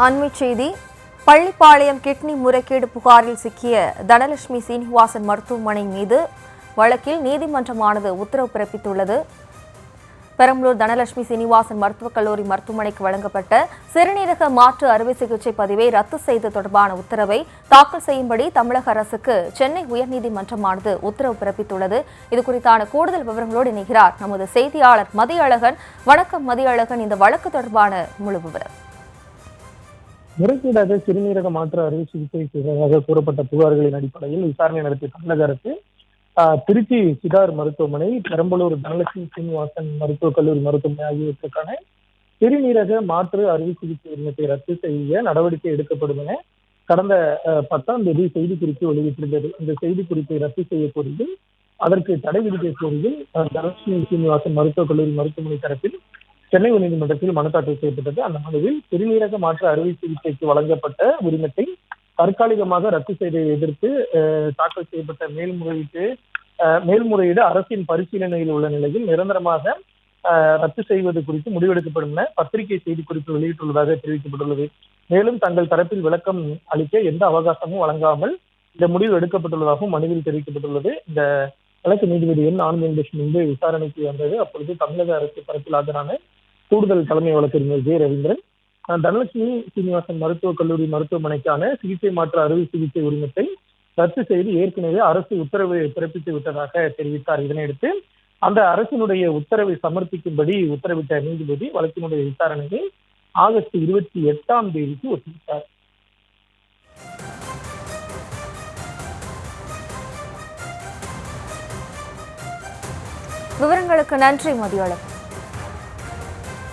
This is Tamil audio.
அண்மைச் செய்தி. பள்ளிப்பாளையம் கிட்னி முறைகேடு புகாரில் சிக்கிய தனலட்சுமி சீனிவாசன் மருத்துவமனை மீது வழக்கில் நீதிமன்றமானது உத்தரவு பிறப்பித்துள்ளது. பெரம்பலூர் தனலட்சுமி சீனிவாசன் மருத்துவக் கல்லூரி மருத்துவமனைக்கு வழங்கப்பட்ட சிறுநீரக மாற்று அறுவை சிகிச்சை பதிவை ரத்து செய்து தொடர்பான உத்தரவை தாக்கல் செய்யும்படி தமிழக அரசுக்கு சென்னை உயர்நீதிமன்றமானது உத்தரவு பிறப்பித்துள்ளது. இதுகுறித்தான கூடுதல் விவரங்களோடு இணைகிறார் நமது செய்தியாளர் மதியழகன். வணக்கம் மதியழகன், இந்த வழக்கு தொடர்பான முழு விவரம். முறைகேடாக சிறுநீரக மாற்று அறுவை சிகிச்சை செய்ததாக கூறப்பட்ட புகார்களின் அடிப்படையில் விசாரணை நடத்திய தமிழக அரசு திருச்சி சிதார் மருத்துவமனை, பெரம்பலூர் தனலட்சுமி சீனிவாசன் மருத்துவக் கல்லூரி மருத்துவமனை ஆகியவற்றுக்கான சிறுநீரக மாற்று அறுவை சிகிச்சை உரிமத்தை ரத்து செய்ய நடவடிக்கை எடுக்கப்படும் என கடந்த 10ஆம் தேதி செய்திக்குறிப்பு வெளியிட்டிருந்தது. இந்த செய்திக்குறிப்பை ரத்து செய்ய கோரியில் அதற்கு தடை விதிக்க கோரியில் தனலட்சுமி சீனிவாசன் மருத்துவக் கல்லூரி மருத்துவமனை தரப்பில் சென்னை உயர்நீதிமன்றத்தில் மனு தாக்கல் செய்யப்பட்டது. அந்த மனுவில் சிறுநீரக மாற்று அறுவை சிகிச்சைக்கு வழங்கப்பட்ட உரிமத்தை தற்காலிகமாக ரத்து செய்ததை எதிர்த்து தாக்கல் செய்யப்பட்ட மேல்முறையீடு அரசின் பரிசீலனையில் உள்ள நிலையில் நிரந்தரமாக ரத்து செய்வது குறித்து முடிவெடுக்கப்படும் என பத்திரிகை செய்திக்குறிப்பு வெளியிட்டுள்ளதாக தெரிவிக்கப்பட்டுள்ளது. மேலும் தங்கள் தரப்பில் விளக்கம் அளிக்க எந்த அவகாசமும் வழங்காமல் இந்த முடிவு எடுக்கப்பட்டுள்ளதாகவும் மனுவில் தெரிவிக்கப்பட்டுள்ளது. இந்த வழக்கு நீதிபதி என் ஆனந்தேஷ் முன்பு விசாரணைக்கு வந்தது. அப்பொழுது தமிழக அரசு தரப்பில் ஆஜரான கூடுதல் தலைமை வழக்கறிஞர் ஜே ரவீந்திரன் தனலட்சுமி சீனிவாசன் மருத்துவக் கல்லூரி மருத்துவமனைக்கான சிகிச்சை மாற்று அறுவை சிகிச்சை உரிமத்தை ரத்து செய்து ஏற்கனவே அரசு உத்தரவு பிறப்பித்து விட்டதாக தெரிவித்தார். இதனையடுத்து அந்த அரசினுடைய உத்தரவை சமர்ப்பிக்கும்படி உத்தரவிட்ட நீதிபதி வழக்கினுடைய விசாரணையை ஆகஸ்ட் 28ஆம் தேதிக்கு ஒத்திவைத்தார். விவரங்களுக்கு நன்றி மதியழகன்.